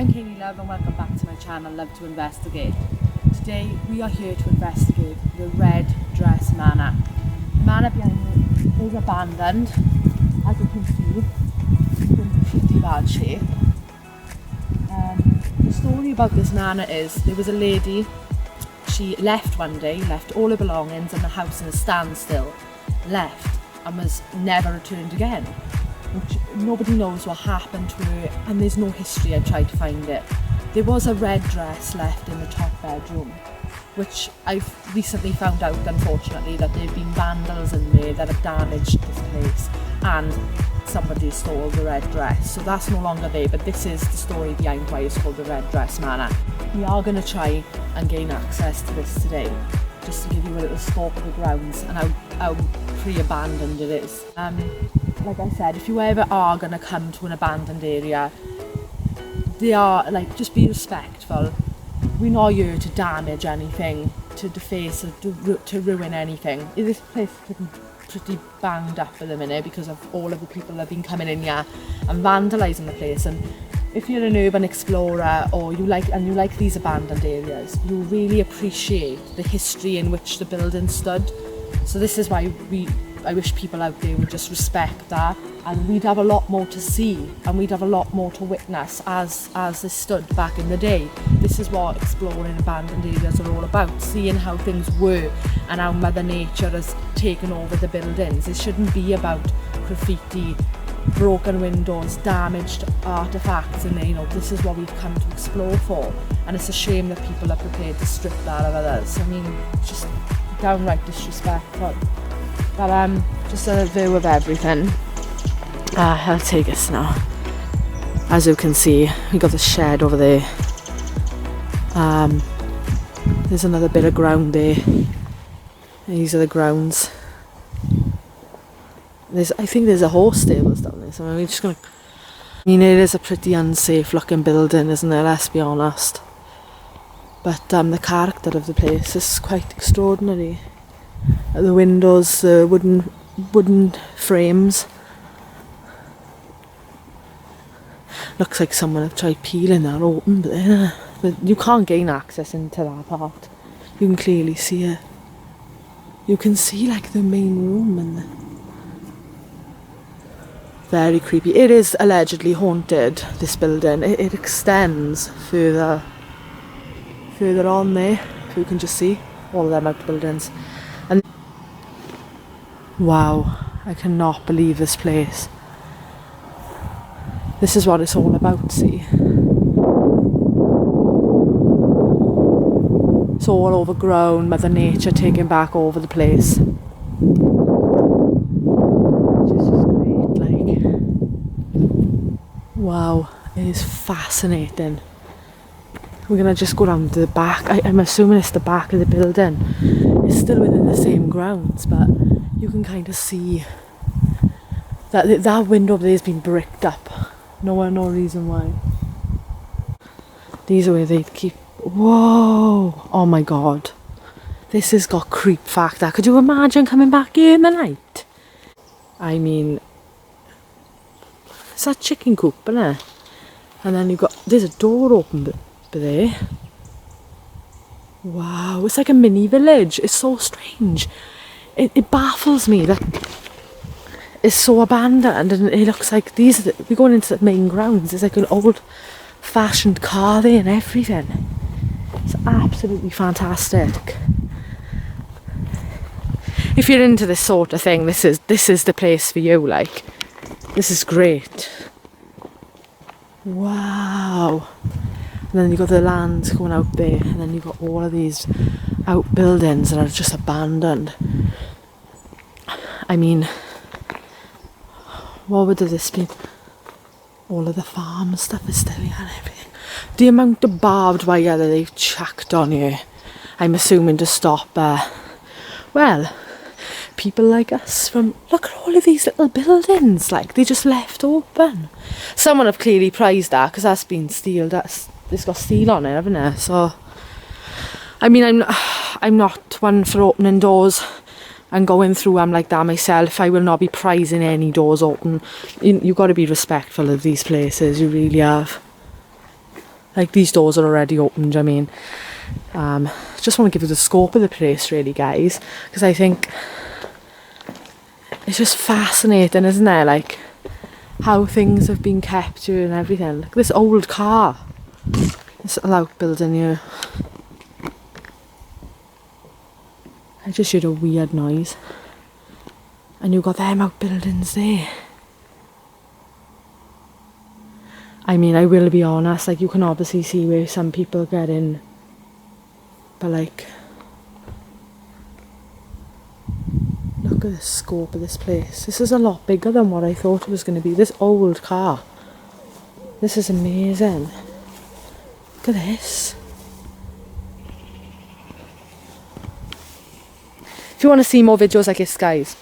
I'm Kayleigh Love and welcome back to my channel, Love to Investigate. Today we are here to investigate the Red Dress Manor. The manor behind me is abandoned, as you can see, it's in pretty bad shape. The story about this manor is, there was a lady, she left one day, left all her belongings and the house in a standstill, left and was never returned again. Which nobody knows what happened to her, and there's no history. I tried to find it. There was a red dress left in the top bedroom, which I've recently found out, unfortunately, that there have been vandals in there that have damaged this place and somebody stole the red dress, so that's no longer there. But this is the story behind why it's called the Red Dress Manor. We are going to try and gain access to this today, just to give you a little scope of the grounds and how pre-abandoned it is. Like I said, if you ever are going to come to an abandoned area, they are, like, just be respectful. We're not here to damage anything, to deface or to ruin anything. This place is pretty banged up at the minute because of all of the people that have been coming in here and vandalising the place. And if you're an urban explorer or you like these abandoned areas, you really appreciate the history in which the building stood. So this is why I wish people out there would just respect that, and we'd have a lot more to see and we'd have a lot more to witness as this stood back in the day. This is what exploring abandoned areas are all about, seeing how things were and how Mother Nature has taken over the buildings. It shouldn't be about graffiti, broken windows, damaged artefacts, and this is what we've come to explore for, and it's a shame that people are prepared to strip that of others. I mean, just downright disrespectful. But just a view of everything. I'll take us now. As you can see, we got the shed over there. There's another bit of ground there. These are the grounds. I think there's a horse stables down there, so we're just gonna. I mean, it is a pretty unsafe looking building, isn't it? Let's be honest. But the character of the place is quite extraordinary. The windows, wooden frames. Looks like someone have tried peeling that open, but you can't gain access into that part. You can clearly see it. You can see like the main room and very creepy. It is allegedly haunted, this building. It extends further on there. You can just see all of them outbuildings. And wow, I cannot believe this place. This is what it's all about, see. It's all overgrown, Mother Nature taking back over the place. Which is just great, like. Wow, it is fascinating. We're gonna just go around to the back. I'm assuming it's the back of the building. It's still within the same grounds, but you can kind of see that window there has been bricked up. No reason why. These are where they keep. Whoa! Oh my god, this has got creep factor. Could you imagine coming back here in the night? I mean, it's that chicken coop, isn't it? And then there's a door open there. Wow, it's like a mini village. It's so strange. It baffles me that it's so abandoned, and it looks like we're going into the main grounds. There's like an old fashioned car there and everything. It's absolutely fantastic. If you're into this sort of thing, this is the place for you. Like, this is great. Wow. And then you've got the lands going out there, and then you've got all of these outbuildings that are just abandoned. I mean, what would this be? All of the farm stuff is still here and everything. The amount of barbed wire that they've chucked on you, I'm assuming to stop, people like us from, look at all of these little buildings, like, they just left open. Someone have clearly prized that, because that's been sealed. It's got steel on it, haven't it? So, I mean, I'm not one for opening doors and going through them like that myself. I will not be prizing any doors open. You've got to be respectful of these places, you really have. Like, these doors are already opened, I mean. Just want to give you the scope of the place, really, guys, because I think it's just fascinating, isn't it? Like, how things have been kept here and everything. Like this old car. This little outbuilding here. I just heard a weird noise. And you've got them outbuildings there. I mean, I will be honest, like, you can obviously see where some people get in. But, like, look at the scope of this place. This is a lot bigger than what I thought it was going to be. This old car. This is amazing. Look at this. If you want to see more videos like this, guys,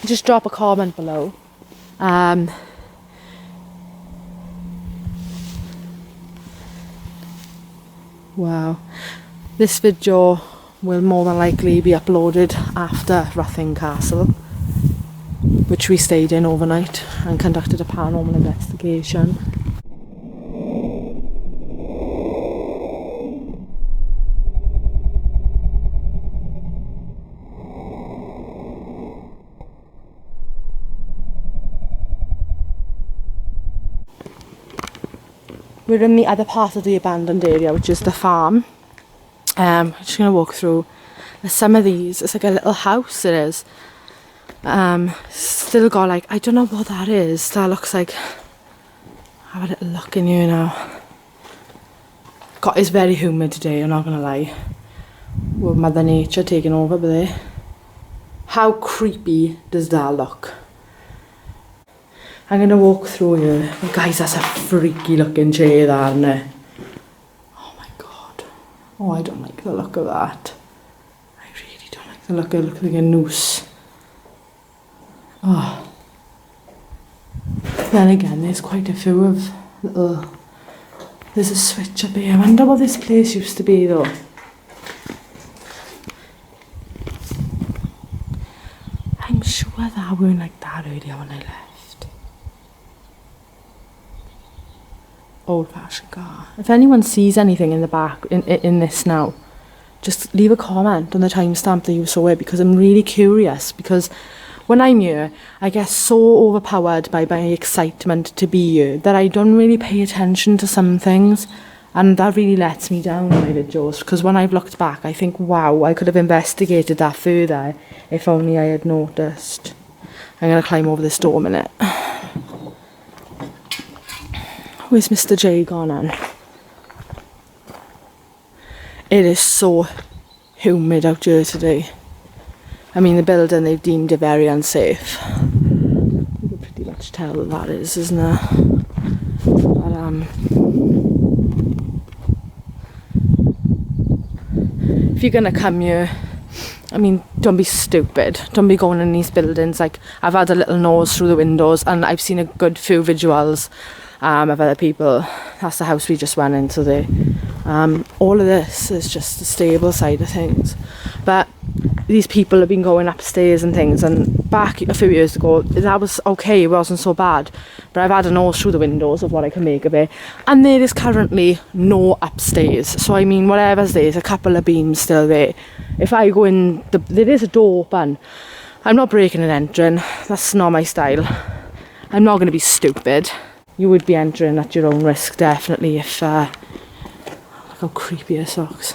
just drop a comment below. Wow. This video will more than likely be uploaded after Ruthin Castle, which we stayed in overnight and conducted a paranormal investigation. We're in the other part of the abandoned area, which is the farm. I'm just going to walk through some of these. It's like a little house, it is. Still got, like, I don't know what that is. That looks like... Have a little look in here now. God, it's very humid today, I'm not going to lie. With Mother Nature taking over there. How creepy does that look? I'm going to walk through here. Oh, guys, that's a freaky looking chair, that, isn't it? Oh my god. Oh, I don't like the look of that. I really don't like the look of it. It looks like a noose. Oh. Then again, there's quite a few of little... There's a switch up here. I wonder what this place used to be, though. I'm sure that weren't like that earlier when I left. Old-fashioned car. If anyone sees anything in the back in this now, just leave a comment on the timestamp that you saw it, because I'm really curious. Because when I'm here, I get so overpowered by my excitement to be here that I don't really pay attention to some things, and that really lets me down in my videos. Because when I've looked back, I think, wow, I could have investigated that further if only I had noticed. I'm going to climb over this door a minute. Where's Mr. J gone on? It is so humid out here today. I mean, the building, they've deemed it very unsafe. You can pretty much tell that is, isn't it? But, if you're gonna come here, I mean, don't be stupid. Don't be going in these buildings. Like, I've had a little nose through the windows and I've seen a good few visuals of other people. That's the house we just went into there. All of this is just the stable side of things. But these people have been going upstairs and things, and back a few years ago, that was okay, it wasn't so bad. But I've had a nose through the windows of what I can make of it. And there is currently no upstairs. So, I mean, whatever's there's a couple of beams still there. If I go in, there is a door open. I'm not breaking and entering. That's not my style. I'm not going to be stupid. You would be entering at your own risk, definitely, if... look how creepy it looks.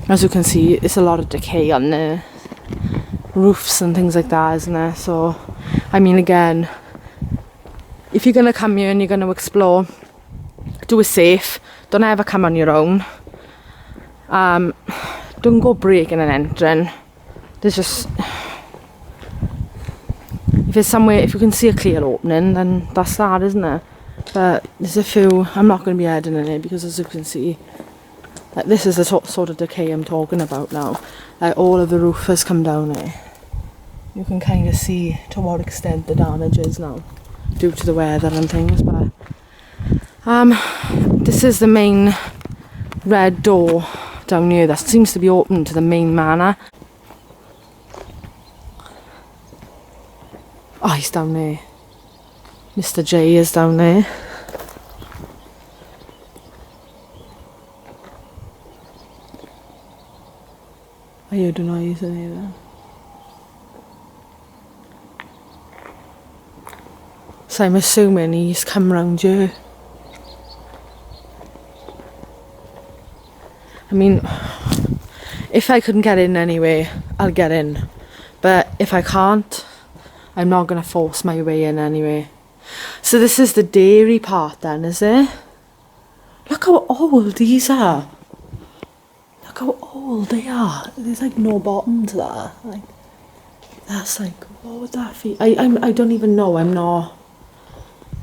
As you can see, it's a lot of decay on the roofs and things like that, isn't there? So, I mean, again, if you're going to come here and you're going to explore, do it safe. Don't ever come on your own. Don't go breaking and entering. There's just... If it's somewhere, if you can see a clear opening, then that's that, isn't it? But there's a few, I'm not going to be heading in it, because as you can see, like, this is the sort of decay I'm talking about now. Like, all of the roof has come down here. You can kind of see to what extent the damage is now, due to the weather and things. But this is the main red door down here that seems to be open to the main manor. Oh, he's down there. Mr. J is down there. I heard a noise in here then. So I'm assuming he's come round here. I mean, if I couldn't get in anyway, I'll get in. But if I can't, I'm not going to force my way in anyway. So this is the dairy part then, is it? Look how old these are. Look how old they are. There's like no bottom to that. Like, that's like, what would that be? I don't even know. I'm not,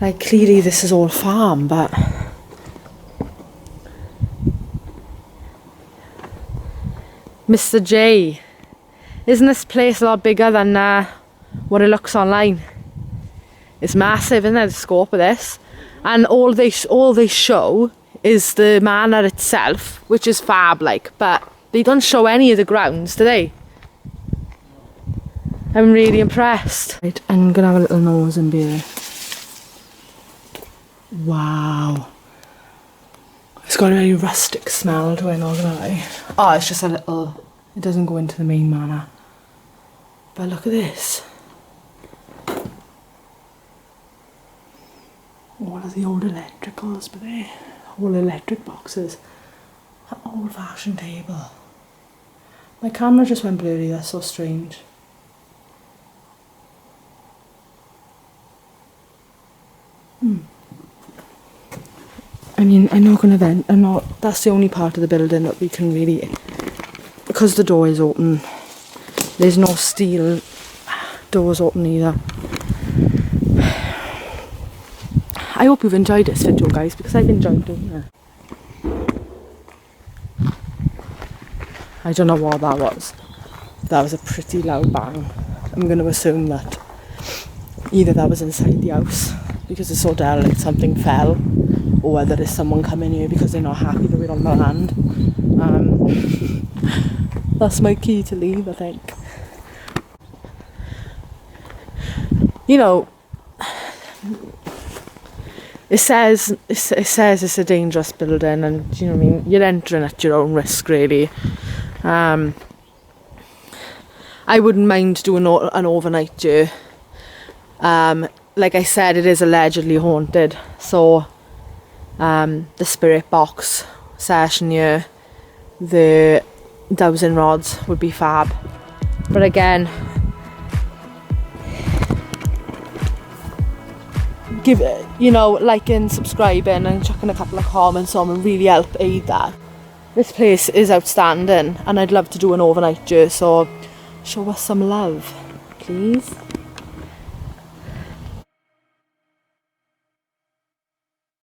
like, clearly this is all farm, but Mr. J, isn't this place a lot bigger than what it looks online? It's massive, isn't it, the scope of this? And all they show is the manor itself, which is fab, like, but they don't show any of the grounds, do they? I'm really impressed. Right, I'm gonna have a little nose and beer. Wow. It's got a very rustic smell to it, not gonna lie. Oh, it's just a little, it doesn't go into the main manor. But look at this. All of the old electricals, but they all electric boxes. An old fashioned table. My camera just went blurry, that's so strange. I mean, I'm not gonna vent, that's the only part of the building that we can really, because the door is open, there's no steel doors open either. I hope you've enjoyed this video, guys, because I've enjoyed doing it. I don't know what that was. That was a pretty loud bang. I'm going to assume that either that was inside the house, because it's so derelict, something fell, or whether it's someone coming here because they're not happy that we're on the land. That's my key to leave, I think. You know, it says it's a dangerous building, and you know what I mean, you're entering at your own risk, really. I wouldn't mind doing an overnight journey. Like I said, it is allegedly haunted, so the spirit box session here, the dowsing rods would be fab. But again, give it, you know, liking, subscribing and chucking a couple of comments on and really help aid that. This place is outstanding and I'd love to do an overnight journey, so show us some love, please.